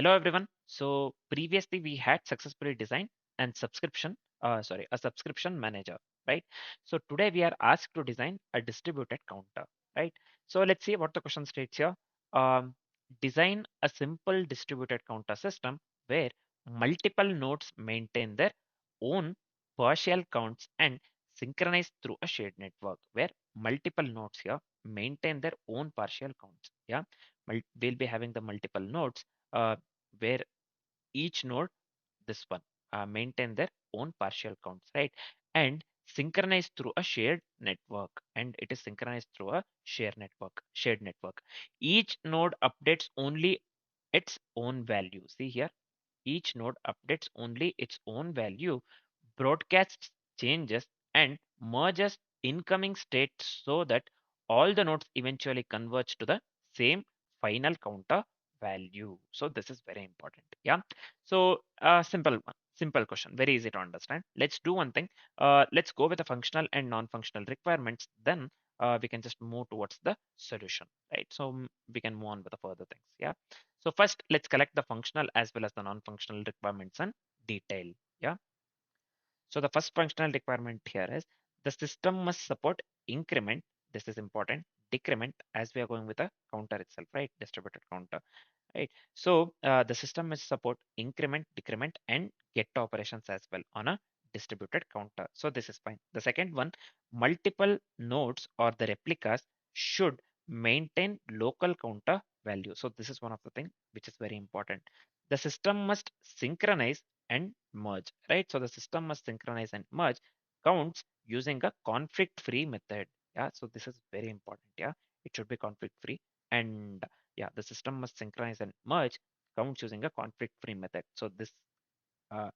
Hello everyone. So previously we had successfully designed and a subscription manager, right? So today we are asked to design a distributed counter, right? So let's see what the question states here. Um, Design a simple distributed counter system where multiple nodes maintain their own partial counts and synchronize through a shared network where multiple nodes here maintain their own partial counts. Yeah, we'll be having the multiple nodes uh, where each node, this one, maintain their own partial counts, right? And synchronized through a shared network. And it is synchronized through a shared network. Each node updates only its own value. See here, each node updates only its own value, broadcasts changes, and merges incoming states so that all the nodes eventually converge to the same final counter value. So this is very important. Yeah. So simple one, simple question, very easy to understand. Let's do one thing. Let's go with the functional and non-functional requirements. Then we can just move towards the solution, right? So we can move on with the further things. Yeah. So first, let's collect the functional as well as the non-functional requirements in detail. Yeah. So the first functional requirement here is the system must support increment. This is important. Decrement, as we are going with a counter itself, right? Distributed counter, right? So the system must support increment, decrement, and get operations as well on a distributed counter. So this is fine. The second one, multiple nodes or the replicas should maintain local counter value. So this is one of the things which is very important. The system must synchronize and merge, right? So the system must synchronize and merge counts using a conflict-free method. Yeah, so this is very important. Yeah, it should be conflict-free, and yeah, the system must synchronize and merge counts using a conflict-free method. So this uh,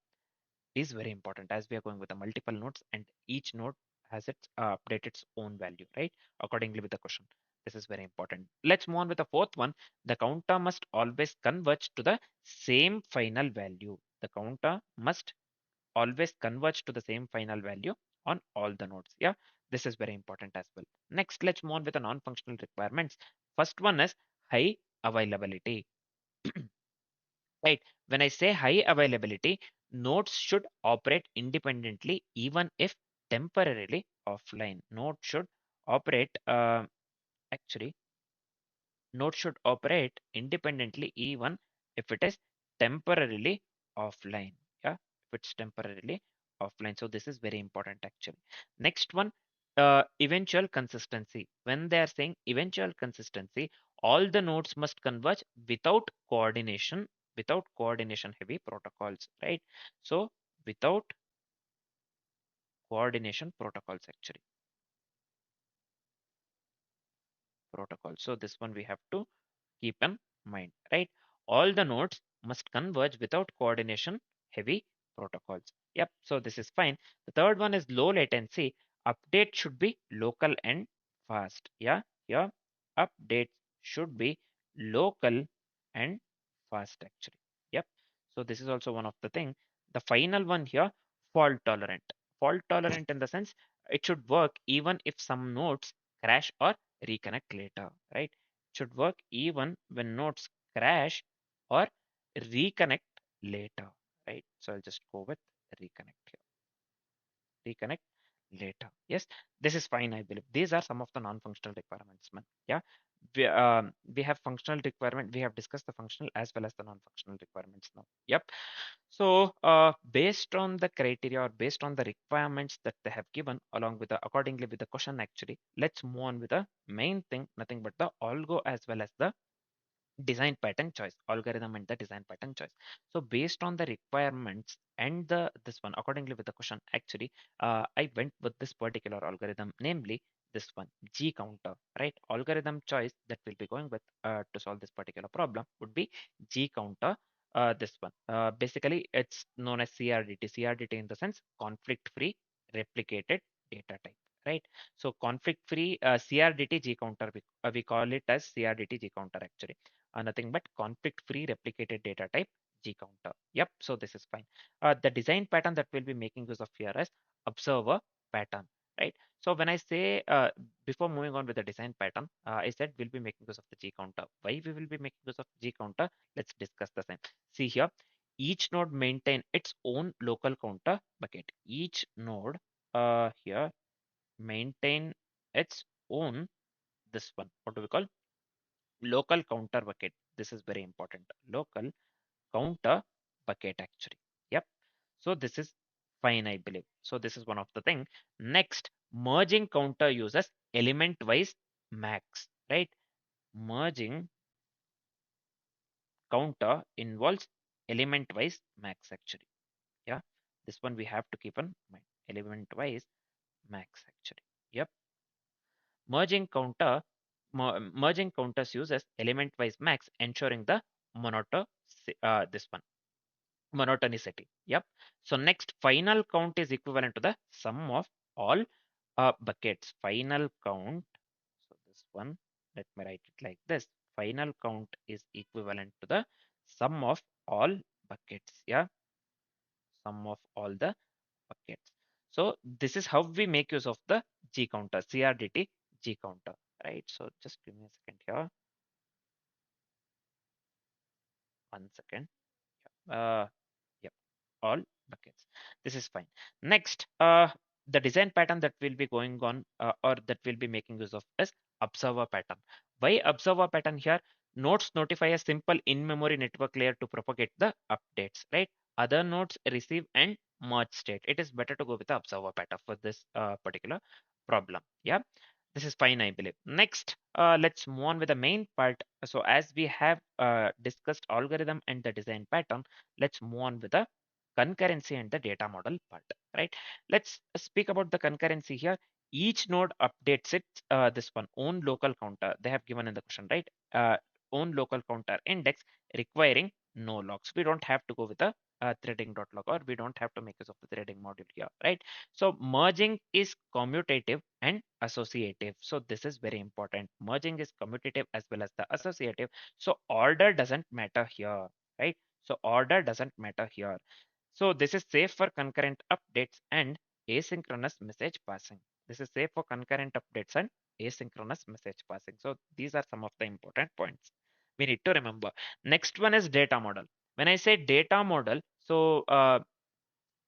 is very important as we are going with the multiple nodes, and each node has its update its own value, right? Accordingly with the question. This is very important. Let's move on with the fourth one. The counter must always converge to the same final value. The counter must always converge to the same final value on all the nodes. Yeah, this is very important as well. Next, let's move on with the non-functional requirements. First one is high availability. Right. When I say high availability, nodes should operate independently even if temporarily offline. Node should operate actually node should operate independently even if it is temporarily offline. Yeah, if it's temporarily offline. So this is very important actually. Next one, eventual consistency. When they are saying eventual consistency, all the nodes must converge without coordination heavy protocols, right? So without coordination protocols actually. Protocol. So this one we have to keep in mind, right? All the nodes must converge without coordination heavy protocols. Yep, so this is fine. The third one is low latency. Update should be local and fast. Yeah, here updates should be local and fast actually. Yep, so this is also one of the thing. The final one here, fault tolerant. Fault tolerant in the sense it should work even if some nodes crash or reconnect later, right? Should work even when nodes crash or reconnect later, right? So I'll just go with reconnect here. Reconnect later. Yes, this is fine, I believe. These are some of the non-functional requirements, man. Yeah, we have functional requirement. We have discussed the functional as well as the non-functional requirements now. Yep. So based on the criteria or based on the requirements that they have given along with the accordingly with the question actually, let's move on with the main thing, nothing but the algo as well as the design pattern choice, algorithm and the design pattern choice. So based on the requirements and the this one accordingly with the question actually, I went with this particular algorithm, namely this one, G counter, right? Algorithm choice that we'll be going with to solve this particular problem would be G counter. This one basically it's known as CRDT. CRDT in the sense conflict free replicated data type, right? So conflict free CRDT G counter, we call it as CRDT G counter actually, nothing but conflict-free replicated data type G counter. Yep, so this is fine. The design pattern that we'll be making use of here is observer pattern. right? So when I say before moving on with the design pattern, I said we'll be making use of the G counter. Why we will be making use of G counter? Let's discuss the same. See here, each node maintain its own local counter bucket. Each node here maintain its own, this one, what do we call, local counter bucket. This is very important. Local counter bucket actually. Yep. So this is fine, I believe. So this is one of the thing. Next, merging counter uses element wise max, right? Merging counter involves element wise max actually. Yeah. This one we have to keep in mind. Element wise max actually. Yep. Merging counter merging counters uses element wise max, ensuring the monoto this one monotonicity. Yep. So next, final count is equivalent to the sum of all buckets. Final count. So this one, let me write it like this. Final count is equivalent to the sum of all buckets. Yeah. Sum of all the buckets. So this is how we make use of the G counter, CRDT G counter, right? So just give me a second here. 1 second. Uh, yep, all buckets. This is fine. Next, the design pattern that we'll be going on or that we'll be making use of is observer pattern. Why observer pattern here? Nodes notify a simple in-memory network layer to propagate the updates, right? Other nodes receive and merge state. It is better to go with the observer pattern for this particular problem. Yeah, this is fine, I believe. Next, let's move on with the main part. So as we have discussed algorithm and the design pattern, let's move on with the concurrency and the data model part, right? Let's speak about the concurrency here. Each node updates its this one own local counter. They have given in the question, right? Own local counter index requiring no logs. We don't have to go with the threading.log, or we don't have to make use of the threading module here, right? So merging is commutative and associative. So this is very important. Merging is commutative as well as the associative. So order doesn't matter here, right? So order doesn't matter here. So this is safe for concurrent updates and asynchronous message passing. This is safe for concurrent updates and asynchronous message passing. So these are some of the important points we need to remember. Next one is data model. When I say data model, so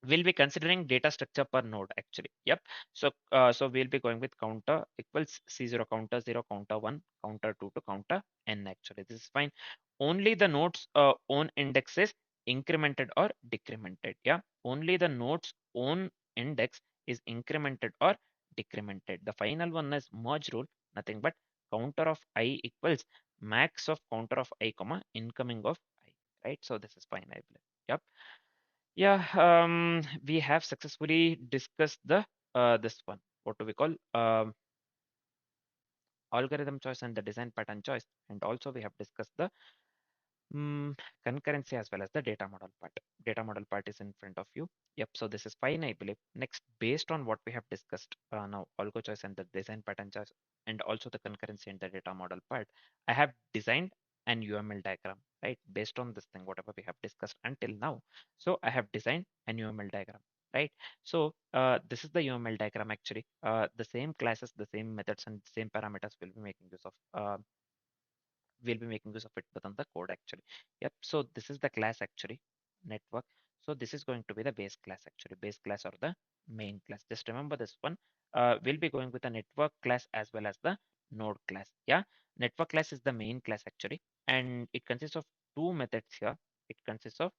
we'll be considering data structure per node actually. Yep. So we'll be going with counter equals C0 counter 0 counter 1 counter 2 to counter n actually. This is fine. Only the node's own index is incremented or decremented. Yeah. Only the node's own index is incremented or decremented. The final one is merge rule, nothing but counter of I equals max of counter of I comma incoming of I, right? So this is fine, I believe. Yep. Yeah, we have successfully discussed the this one. What do we call algorithm choice and the design pattern choice, and also we have discussed the concurrency as well as the data model part. Data model part is in front of you. Yep. So this is fine, I believe. Next, based on what we have discussed now, algo choice and the design pattern choice, and also the concurrency and the data model part, I have designed an UML diagram, right? Based on this thing, whatever we have discussed until now. So I have designed an UML diagram, right? So this is the UML diagram actually. The same classes, the same methods, and same parameters will be making use of. We'll be making use of it within the code actually. Yep. So this is the class actually, network. So this is going to be the base class actually, base class or the main class. Just remember this one. We'll be going with the network class as well as the node class. Yeah. Network class is the main class actually, and it consists of two methods here. It consists of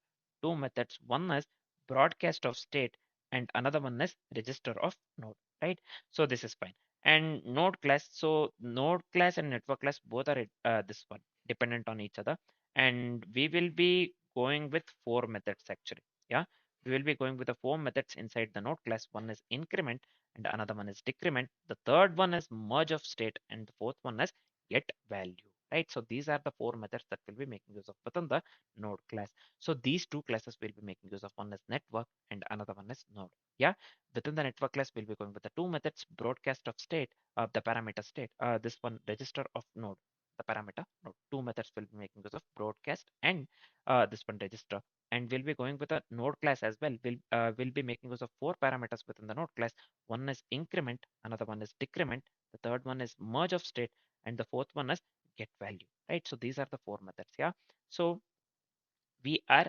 two methods. One is broadcast of state and another one is register of node, right? So this is fine. And node class, so node class and network class both are this one dependent on each other, and we will be going with four methods actually. Yeah, we will be going with the four methods inside the node class. One is increment and another one is decrement, the third one is merge of state, and the fourth one is get value, right? So these are the four methods that will be making use of within the node class. So these two classes will be making use of, one is network and another one is node. Yeah, within the network class, we'll be going with the two methods: broadcast of state, the parameter state. This one, register of node, the parameter node. Two methods will be making use of broadcast and this one register. and we'll be going with a node class as well. We'll be making use of four parameters within the node class. One is increment, another one is decrement, the third one is merge of state, and the fourth one is get value, right? So these are the four methods. Yeah. So we are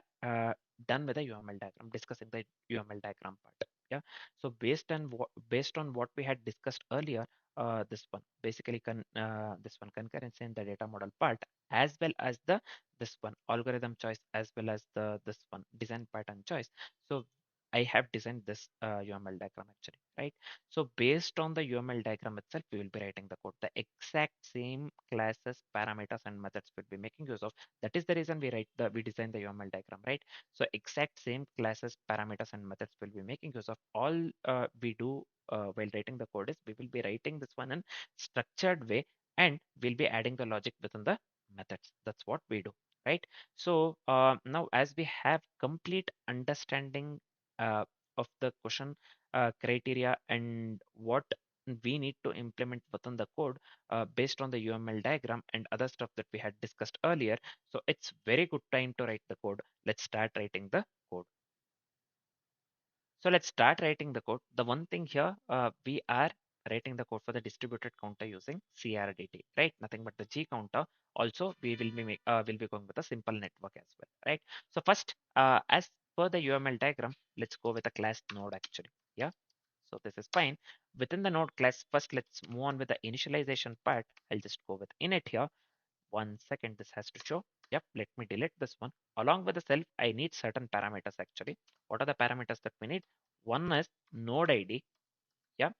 done with the UML diagram, discussing the UML diagram part. Yeah. So based on what we had discussed earlier, this one basically this one concurrency in the data model part, as well as the this one algorithm choice, as well as the this one design pattern choice. So I have designed this UML diagram actually, right? So based on the UML diagram itself, we will be writing the code. The exact same classes, parameters, and methods we'll be making use of. That is the reason we design the UML diagram, right? So exact same classes, parameters, and methods will be making use of. All we do while writing the code is we will be writing this one in structured way, and we'll be adding the logic within the methods. That's what we do, right? So now as we have complete understanding uh, of the question criteria and what we need to implement within the code based on the UML diagram and other stuff that we had discussed earlier. So it's very good time to write the code. Let's start writing the code. So let's start writing the code. The one thing here, we are writing the code for the distributed counter using CRDT, right? Nothing but the G counter. Also, will be going with a simple network as well, right? So first, as per the UML diagram, let's go with a class node actually. Yeah. So this is fine. Within the node class, first let's move on with the initialization part. I'll just go with init here. 1 second, this has to show. Yep, let me delete this one. Along with the self, I need certain parameters actually. What are the parameters that we need? One is node ID. Yeah,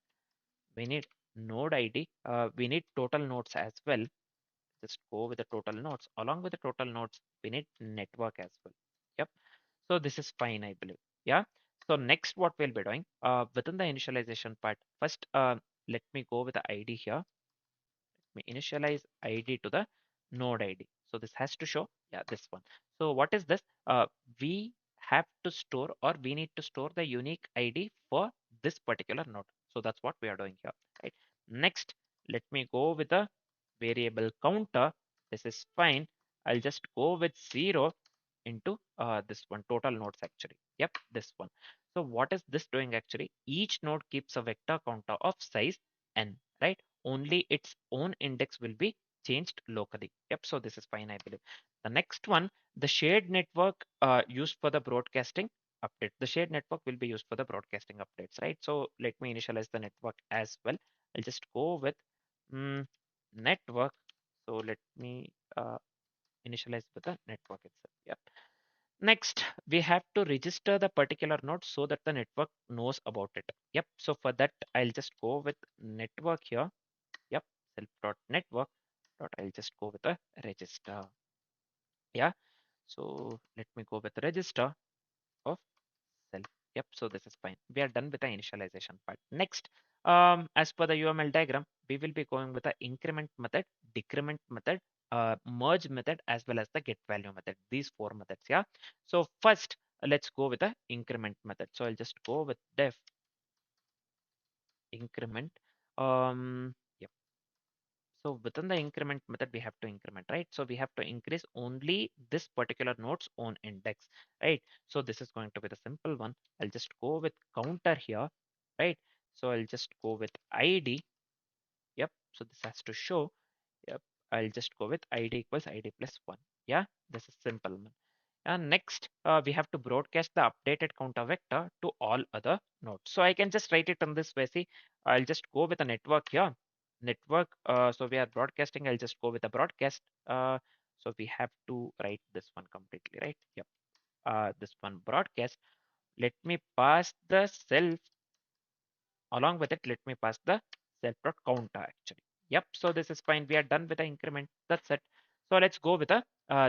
we need node ID. We need total nodes as well. Just go with the total nodes. Along with the total nodes, we need network as well. Yep. So this is fine, I believe. Yeah. So next, what we'll be doing within the initialization part. First, let me go with the ID here. We initialize ID to the node ID. So this has to show, yeah, this one. So what is this? We have to store, or we need to store the unique ID for this particular node. So that's what we are doing here, right? Next, let me go with the variable counter. This is fine. I'll just go with 0 into this one total nodes actually. Yep, this one. So what is this doing actually? Each node keeps a vector counter of size n, right? Only its own index will be changed locally. Yep, so this is fine, I believe. The next one, the shared network used for the broadcasting update. The shared network will be used for the broadcasting updates, right? So let me initialize the network as well. I'll just go with network. So let me initialize with the network itself. Yep. Next, we have to register the particular node so that the network knows about it. Yep. So for that, I'll just go with network here. Yep. Self.network. I'll just go with a register. Yeah. So let me go with register of self. Yep. So this is fine. We are done with the initialization part. Next, as per the UML diagram, we will be going with the increment method, decrement method, merge method, as well as the get value method. These four methods. Yeah. So first, let's go with the increment method. So I'll just go with def increment. Yep. So within the increment method, we have to increment, right? So we have to increase only this particular node's own index, right? So this is going to be the simple one. I'll just go with counter here, right? So I'll just go with ID. Yep. So this has to show. Yep. I'll just go with ID equals ID plus 1. Yeah. This is simple one. And next, we have to broadcast the updated counter vector to all other nodes. So I can just write it on this way. See, I'll just go with a network here. Network. So we are broadcasting. I'll just go with a broadcast. So we have to write this one completely, right? Yep. This one broadcast. Let me pass the self. Along with it, let me pass the self.counter actually. Yep. So this is fine. We are done with the increment. That's it. So let's go with a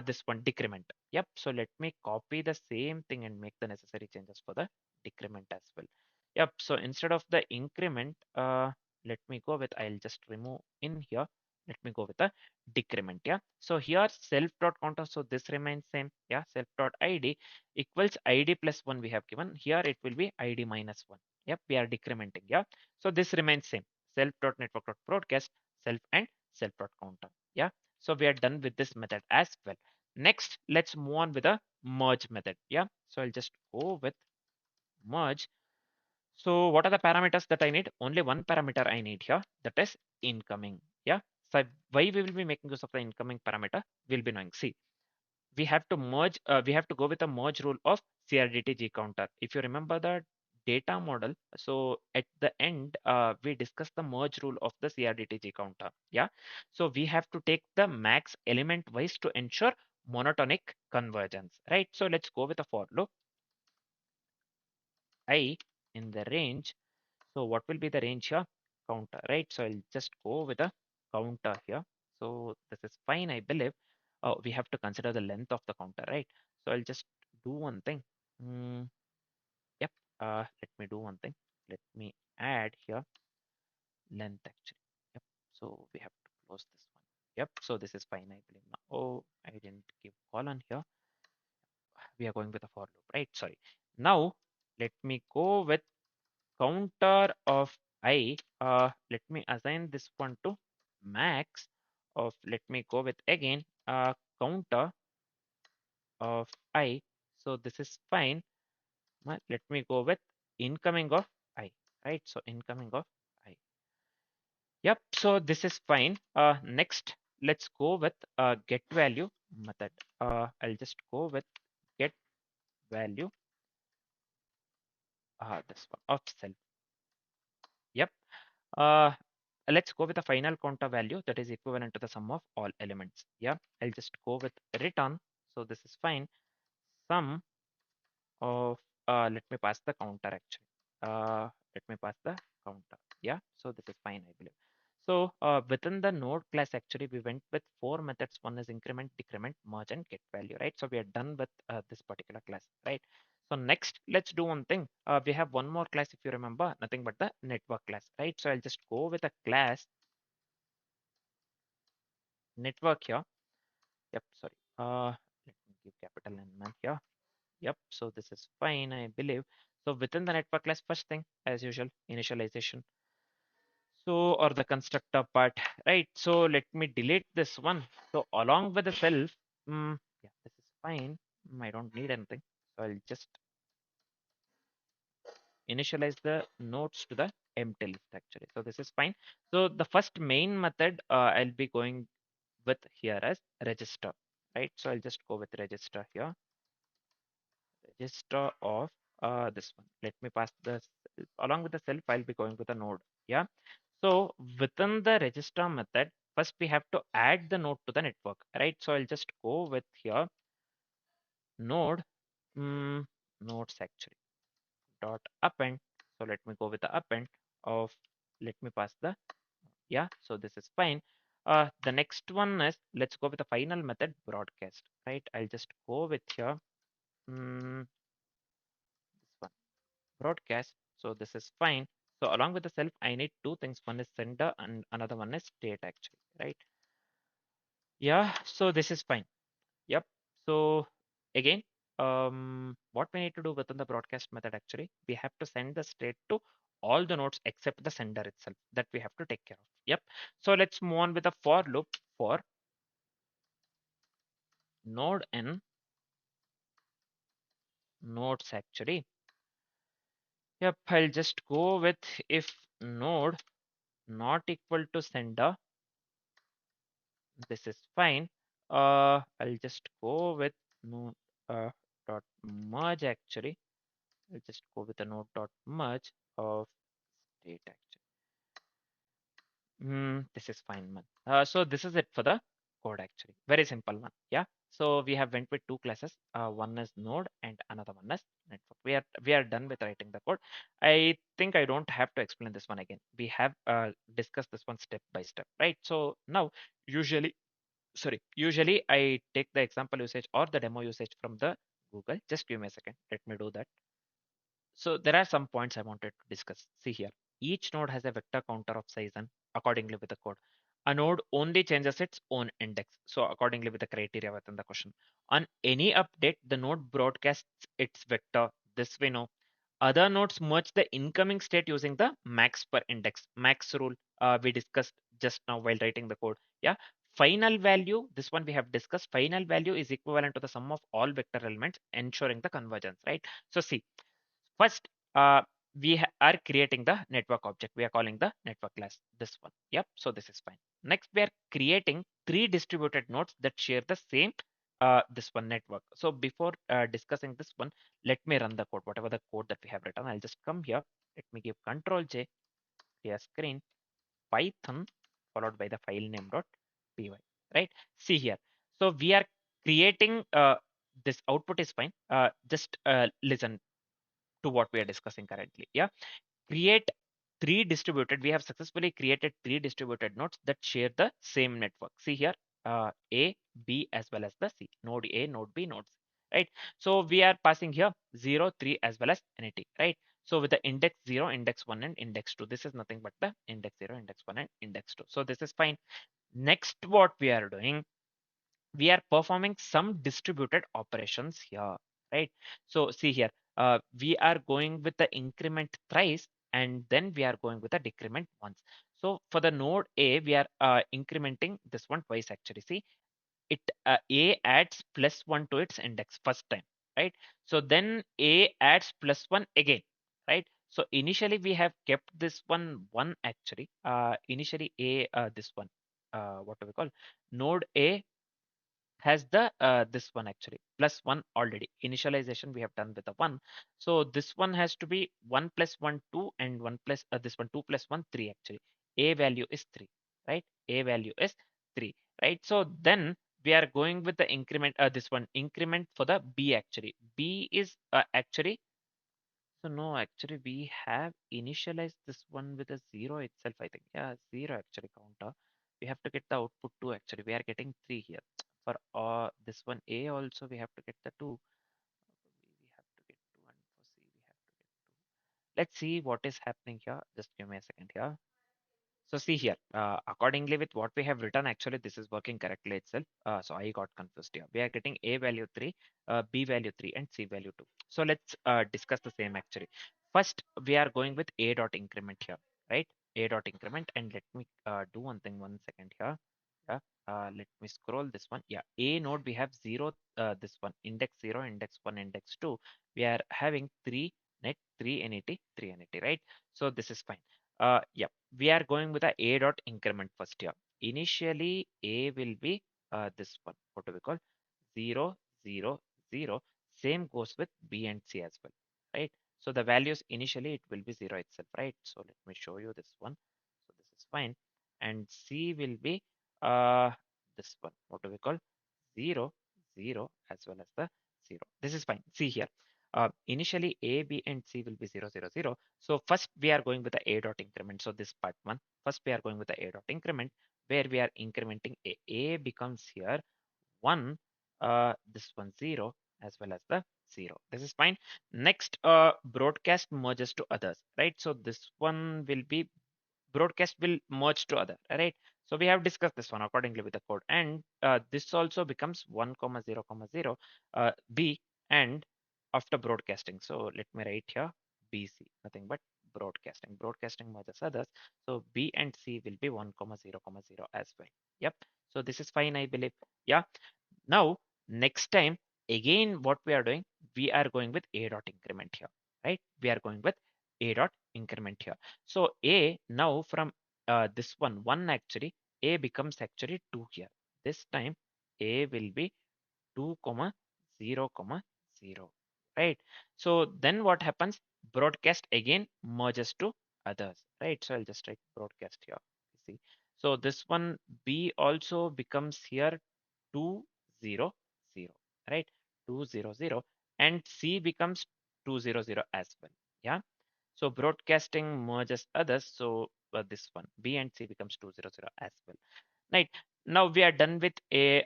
this one decrement. Yep. So let me copy the same thing and make the necessary changes for the decrement as well. Yep. So instead of the increment, let me go with, I'll just remove in here. Let me go with the decrement. Yeah. So here self.counter. So this remains same. Yeah. Self.id equals id plus 1 we have given. Here it will be id minus 1. Yep, we are decrementing. Yeah. So this remains same. Self.network.broadcast, self and self.counter. Yeah. So we are done with this method as well. next let's move on with a merge method. Yeah, so I'll just go with merge. So what are the parameters that I need? Only one parameter I need here, that is incoming. Yeah, so why we will be making use of the incoming parameter, we'll be knowing. See, we have to merge, we have to go with the merge rule of CRDT counter. If you remember the data model, so at the end, we discussed the merge rule of the CRDT counter. Yeah, so we have to take the max element wise to ensure monotonic convergence, right? So let's go with a for loop I in the range. So what will be the range here? Counter, right? So I'll just go with a counter here. So this is fine, I believe. Oh, we have to consider the length of the counter, right? So I'll just do one thing. Mm, yep. Let me do one thing. Let me add here length actually. Yep. So we have to close this one. Yep. So this is fine, I believe now. Oh, I didn't give colon here. We are going with a for loop, right? Sorry. Now let me go with counter of I. Let me assign this one to max of, let me go with again counter of I. So this is fine. Let me go with incoming of I, right? So incoming of I. Yep. So this is fine. Next, let's go with get value method. I'll just go with get value. This one of self. Yep. Uh, let's go with the final counter value that is equivalent to the sum of all elements. Yeah, I'll just go with return. So this is fine. Sum of, let me pass the counter actually. Let me pass the counter. Yeah, so this is fine, I believe. So within the node class, actually, we went with four methods. One is increment, decrement, merge, and get value, right? So we are done with this particular class, right? So next, let's do one thing. We have one more class, if you remember, nothing but the network class, right? So I'll just go with a class network here. Yep, sorry. Let me give capital N man here. Yep, so this is fine, I believe. So within the network class, first thing, as usual, initialization. So, or the constructor part, right? So let me delete this one. So along with the self, yeah, this is fine. I don't need anything. So I'll just initialize the nodes to the empty list actually. So this is fine. So the first main method I'll be going with here as register, right? So I'll just go with register here. Register of this one. Let me pass this along with the self. I'll be going with a node. Yeah. So within the register method, first we have to add the node to the network, right? So I'll just go with here node, nodes actually dot append. So let me go with the append of, let me pass the, yeah. So this is fine. The next one is, let's go with the final method broadcast, right? I'll just go with here. This one broadcast. So this is fine. So along with the self, I need two things. One is sender and another one is state actually, right? Yeah, so this is fine. Yep. So again, what we need to do within the broadcast method actually, we have to send the state to all the nodes except the sender itself that we have to take care of. Yep. So let's move on with the for loop for node n nodes actually. Yep, I'll just go with if node not equal to sender, this is fine. I'll just go with node dot merge actually. I'll just go with the node dot merge of state actually. This is fine, man. So this is it for the code actually. Very simple one. Yeah. So we have went with two classes. One is node and another one is network. We are done with writing the code. I think I don't have to explain this one again. We have discussed this one step by step, right? So now usually I take the example usage or the demo usage from the Google. Just give me a second. Let me do that. So there are some points I wanted to discuss. See here, each node has a vector counter of size and accordingly with the code. A node only changes its own index. So accordingly with the criteria within the question. On any update, the node broadcasts its vector. This we know. Other nodes merge the incoming state using the max per index, max rule we discussed just now while writing the code. Yeah. final value, this one we have discussed, final value is equivalent to the sum of all vector elements, ensuring the convergence, right? So see, first, we are creating the network object. We are calling the network class this one. Yep. So this is fine. Next, we are creating three distributed nodes that share the same this one network. So before discussing this one, let me run the code. Whatever the code that we have written, I'll just come here. Let me give Control J, clear screen, Python followed by the file name dot py. Right. See here. So we are creating this output is fine. Just listen to what we are discussing currently. Yeah, create three distributed. We have successfully created three distributed nodes that share the same network. See here, A, B as well as the C. Node A, node B, node C. Right. So we are passing here 0, 3 as well as anything. Right. So with the index 0, index 1 and index 2, this is nothing but the index 0, index 1 and index 2. So this is fine. Next, what we are doing, we are performing some distributed operations here, right? So see here, we are going with the increment thrice and then we are going with the decrement once. So for the node A, we are incrementing this one twice actually. See, it A adds +1 to its index first time, right? So then A adds +1 again, right? So initially we have kept this one actually. Initially A, this one, what do we call? Node A has the this one actually +1 already. Initialization we have done with the 1. So this one has to be 1 plus 1 2 and 1 plus this one 2 plus 1 3 actually. A value is 3, right? A value is 3, right? So then we are going with the increment, this one increment for the B actually. B is actually, so no, actually we have initialized this one with a 0 itself, I think. Yeah, 0 actually counter. We have to get the output 2 actually. We are getting 3 here. For this one A also we have to get the 2. We have to get 2 and for C we have to get 2. Let's see what is happening here. Just give me a second here. So see here, accordingly with what we have written, actually this is working correctly itself. So I got confused here. We are getting A value 3, B value 3 and C value 2. So let's discuss the same actually. First, we are going with A dot increment here, right? A dot increment, and let me do one thing, 1 second here. Yeah, let me scroll this one. Yeah, A node we have 0, this one index 0, index 1, index 2. We are having 3 net, 3 NET, 3 NET, right? So this is fine. Yeah, we are going with a dot increment first here. Initially, A will be this one. What do we call? 0, 0, 0. Same goes with B and C as well, right? So the values initially it will be 0 itself, right? So let me show you this one. So this is fine. And C will be this one. What do we call? 0, 0 as well as the 0. This is fine. See here. Initially A, B and C will be 0, 0, 0. So first we are going with the A dot increment. So this part one. First we are going with the A dot increment where we are incrementing A. A becomes here 1, this one 0 as well as the 0. This is fine. Next, broadcast merges to others, right? So this one will be broadcast will merge to other, right? So we have discussed this one accordingly with the code, and this also becomes 1 comma 0 comma 0 B, and after broadcasting, so let me write here BC, nothing but broadcasting merges others. So B and C will be 1 comma 0 comma 0 as well. Yep. So this is fine, I believe. Yeah. Now, next time, again, what we are doing, we are going with A dot increment here, right? We are going with A dot increment here. So A now from this one actually, A becomes actually 2 here. This time, A will be 2 comma 0 comma 0, right? So then what happens? Broadcast again merges to others, right? So I'll just write broadcast here. See, so this one B also becomes here 2 0 0, right? 2 0 0, and C becomes 2 0 0 as well. Yeah. So broadcasting merges others. So this one B and C becomes 2 0 0 as well. Right. Now we are done with a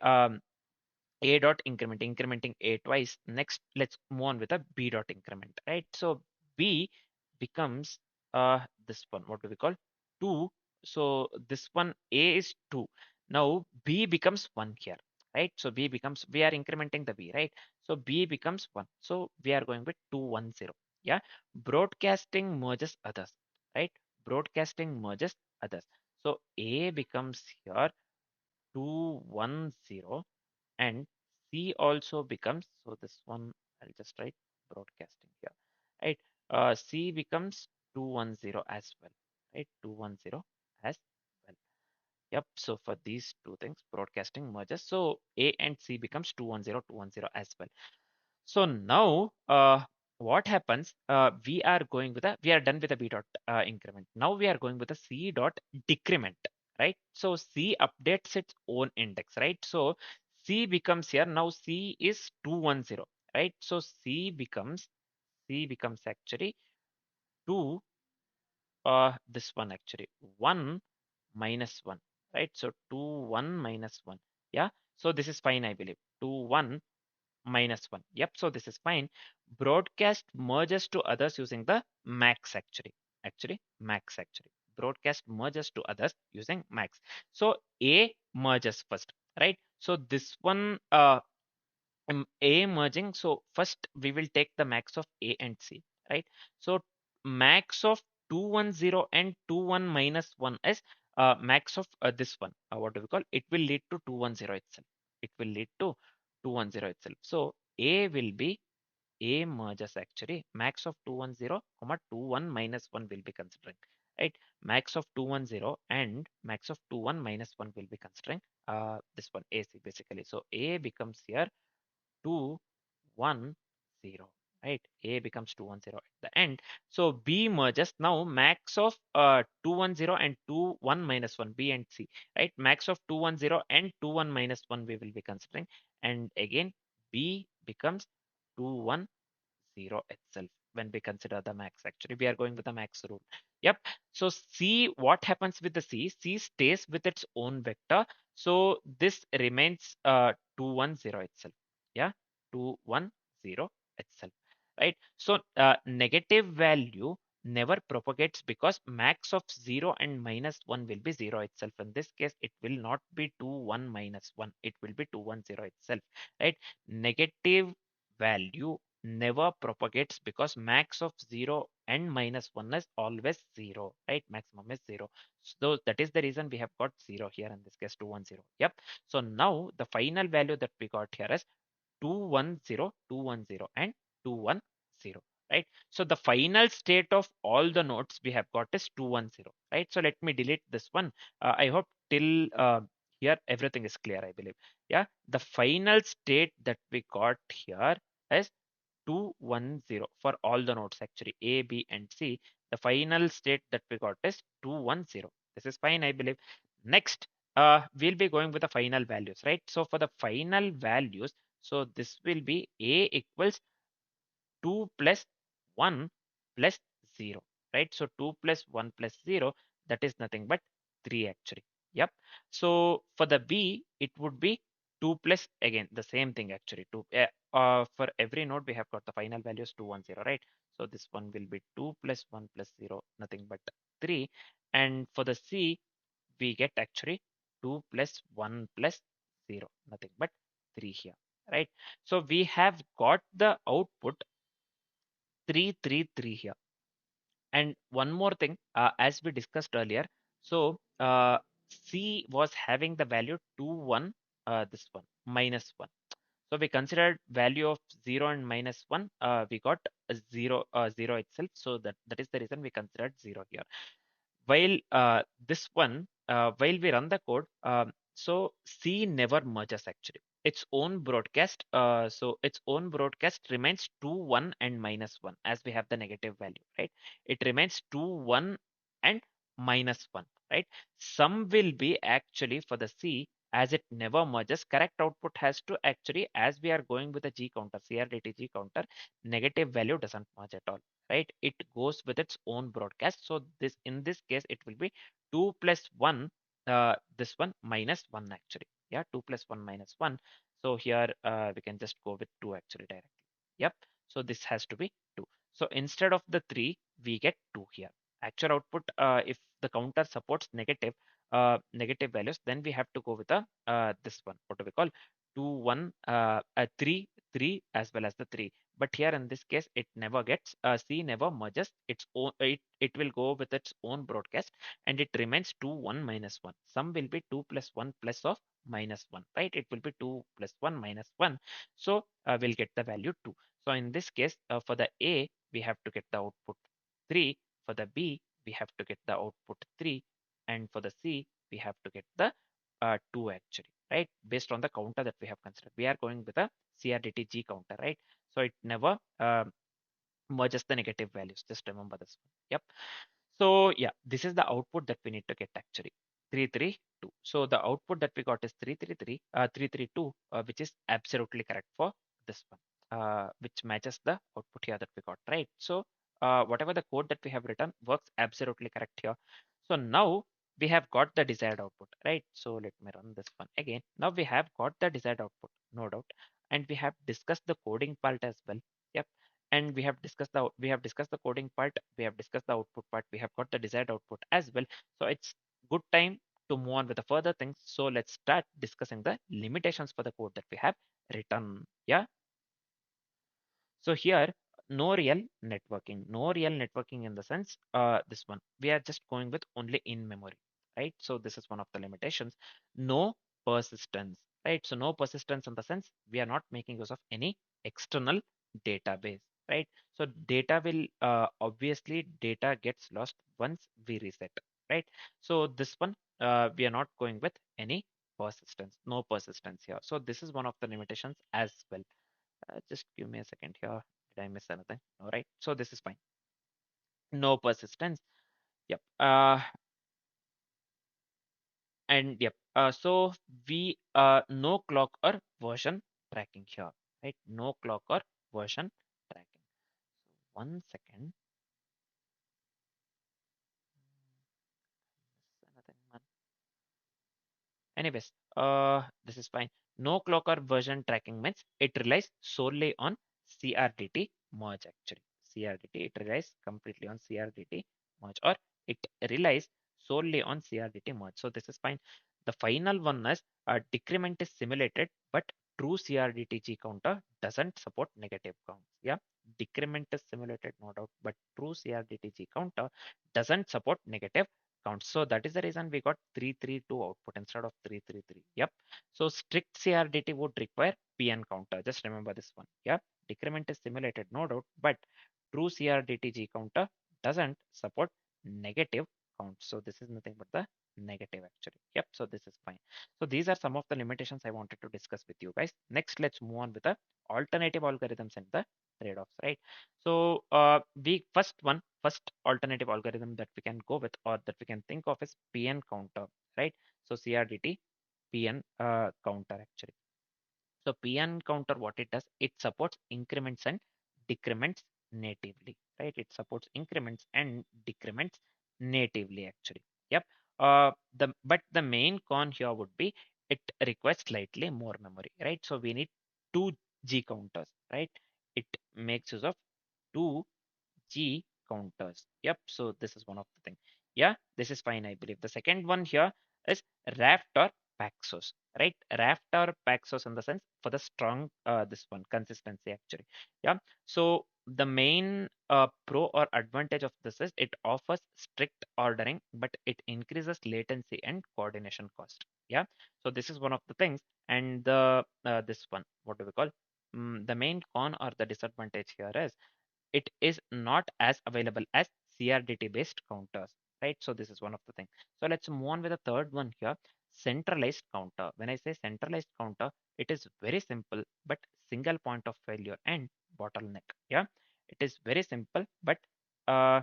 dot increment, incrementing A twice. Next, let's move on with a B dot increment, right? So B becomes this one. What do we call? 2. So this one A is 2. Now B becomes 1 here, right? So B becomes, we are incrementing the B, right? So B becomes 1. So we are going with 2 1 0. Yeah. Broadcasting merges others, right? Broadcasting merges others. So A becomes here 2 1 0, and C also becomes, so this one I'll just write broadcasting here, right? C becomes 210 as well, right? 210 as well. Yep. So for these two things, broadcasting merges. So A and C becomes 210 210 as well. So now, what happens? We are done with the B dot increment. Now we are going with the C dot decrement, right? So C updates its own index, right? So C becomes here now. C is 210, right? So C becomes actually two. This one actually 1 minus 1, right? So 2 1 minus 1. Yeah. So this is fine, I believe. 2 1 minus 1. Yep, so this is fine. Broadcast merges to others using the max actually. Max actually. Broadcast merges to others using max. So A merges first, right? So this one A merging. So first we will take the max of A and C, right? So max of 210 and 21 minus 1 is max of this one. What do we call? It will lead to 210 itself. It will lead to 210 itself. So A will be A merges actually. Max of 210, comma 21 minus 1 will be considering, right? Max of 210 and max of 21 minus 1 will be considering this one AC basically. So A becomes here 210, right? A becomes 210 at the end. So B merges now. Max of 210 and 21 minus 1, B and C, right? Max of 210 and 21 minus 1 we will be considering, and again B becomes 210 itself when we consider the max. Actually we are going with the max rule. Yep. So C, what happens with the C stays with its own vector, so this remains 210 itself. Yeah, 210 itself, right? So negative value never propagates because max of 0 and minus 1 will be 0 itself. In this case it will not be 21 minus 1, it will be 210 itself, right? Negative value never propagates because max of 0 and minus 1 is always 0, right? Maximum is 0. So that is the reason we have got 0 here, in this case 210. Yep. So now the final value that we got here is 210, 210, and 210, right? So the final state of all the nodes we have got is 210, right? So let me delete this one. I hope till here everything is clear, I believe. Yeah, the final state that we got here is 210 for all the nodes actually A, B, and C. The final state that we got is 210. This is fine, I believe. Next, we'll be going with the final values, right? So for the final values, so this will be A equals 2 plus 1 plus 0, right? So 2 plus 1 plus 0, that is nothing but 3 actually. Yep. So for the B, it would be 2 plus, again the same thing actually. 2 for every node we have got the final values 210, right? So this one will be 2 plus 1 plus 0, nothing but 3. And for the C, we get actually 2 plus 1 plus 0, nothing but 3 here, right? So we have got the output 333 here. And one more thing, as we discussed earlier, so C was having the value 2 1, this one minus 1. So we considered value of 0 and minus 1, we got a 0, 0 itself. So that is the reason we considered 0 here. While this one, while we run the code, so C never merges actually. Its own broadcast, so its own broadcast remains 2 1 and minus 1 as we have the negative value, right? It remains 2 1 and minus 1, right? Some will be actually for the C, as it never merges, correct output has to actually, as we are going with the G counter, CRDT G counter, negative value doesn't merge at all, right? It goes with its own broadcast. So this, in this case, it will be 2 plus 1, this one minus 1 actually. Yeah, 2 plus 1 minus 1. So here we can just go with 2 actually directly. Yep. So this has to be 2. So instead of the 3, we get 2 here. Actual output, if the counter supports negative values, then we have to go with the this one. What do we call? 2 1 3 3 as well as the 3. But here in this case, it never gets C never merges its own. It will go with its own broadcast, and it remains 2 1 minus 1. Sum will be 2 plus 1 plus of minus 1, right? It will be 2 plus 1 minus 1. So we'll get the value 2. So in this case, for the A, we have to get the output 3. For the B, we have to get the output 3. And for the C, we have to get the 2 actually, right? Based on the counter that we have considered. We are going with a CRDT counter, right? So it never merges the negative values. Just remember this one. Yep. So yeah, this is the output that we need to get actually. 332. So the output that we got is 332, which is absolutely correct for this one, which matches the output here that we got, right? So whatever the code that we have written works absolutely correct here. So now we have got the desired output, right? So let me run this one again. Now we have got the desired output, no doubt, and we have discussed the coding part as well. Yep. And we have discussed the coding part, we have discussed the output part, we have got the desired output as well. So it's good time to move on with the further things. So let's start discussing the limitations for the code that we have written. Yeah. So here, no real networking in the sense, this one, we are just going with only in memory, right? So this is one of the limitations. No persistence, right? So no persistence in the sense we are not making use of any external database, right? So data will, obviously data gets lost once we reset, right? So this one, we are not going with any persistence, no persistence here. So this is one of the limitations as well. Just give me a second here. Did I miss anything? All right. So this is fine. No persistence. Yep. And yep. So we no clock or version tracking here, right? No clock or version tracking. So 1 second. Anything, anyways, this is fine. No clock or version tracking means it relies solely on CRDT merge actually. CRDT, it relies completely on CRDT merge, or it relies solely on CRDT merge. So this is fine. The final one is decrement is simulated, but true CRDTG counter doesn't support negative counts. Yeah, decrement is simulated, no doubt, but true CRDTG counter doesn't support negative count. So that is the reason we got 332 output instead of 333. Yep. So strict CRDT would require PN counter. Just remember this one. Yep. Decrement is simulated, no doubt, but true CRDTG counter doesn't support negative count. So this is nothing but the negative actually. Yep. So this is fine. So these are some of the limitations I wanted to discuss with you guys. Next, let's move on with the alternative algorithms and the trade-offs, right? So the first alternative algorithm that we can go with, or that we can think of, is PN counter, right? So CRDT PN counter actually. So PN counter, what it does, it supports increments and decrements natively, right? It supports increments and decrements natively actually. Yep. But the main con here would be it requires slightly more memory, right? So we need two G counters, right? It makes use of two G counters. Yep. So this is one of the thing. Yeah, this is fine, I believe. The second one here is Raft or Paxos, right? Raft or Paxos in the sense for the strong, this one consistency actually. Yeah. So the main pro or advantage of this is it offers strict ordering, but it increases latency and coordination cost. Yeah. So this is one of the things. And the this one, what do we call? The main con or the disadvantage here is it is not as available as CRDT based counters, right? So this is one of the things. So let's move on with the third one here, centralized counter. When I say centralized counter, it is very simple, but single point of failure and bottleneck. Yeah, it is very simple, but uh,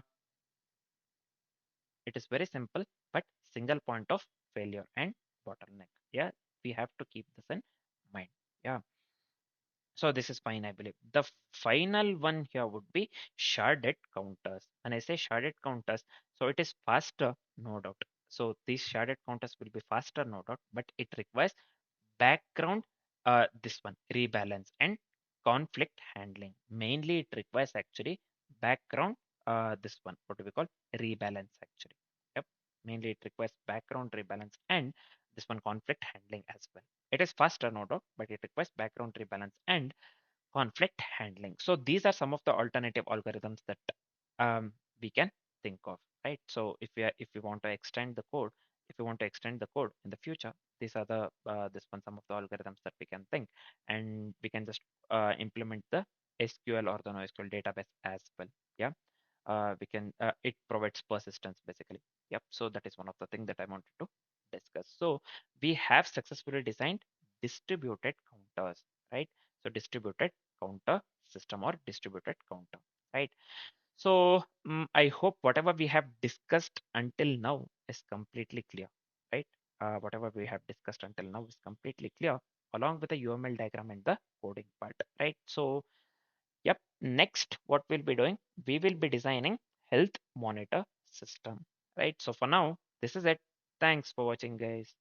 it is very simple, but single point of failure and bottleneck. Yeah, we have to keep this in mind. Yeah. So this is fine, I believe. The final one here would be sharded counters. When I say sharded counters, so it is faster, no doubt. So these sharded counters will be faster, no doubt, but it requires background, this one, rebalance and conflict handling. Mainly it requires actually background, this one, what do we call, rebalance actually. Yep. Mainly it requires background rebalance and this one conflict handling as well. It is faster, no doubt, but it requires background rebalance and conflict handling. So these are some of the alternative algorithms that we can think of, right? So if we want to extend the code, if we want to extend the code in the future, these are the this one some of the algorithms that we can think, and we can just implement the SQL or the NoSQL database as well. Yeah, we can it provides persistence basically. Yep. So that is one of the things that I wanted to discuss. So we have successfully designed distributed counters, right? So distributed counter system or distributed counter, right? So I hope whatever we have discussed until now is completely clear, right? Whatever we have discussed until now is completely clear, along with the UML diagram and the coding part, right? So yep, next what we'll be doing, we will be designing health monitor system, right? So for now, this is it. Thanks for watching, guys.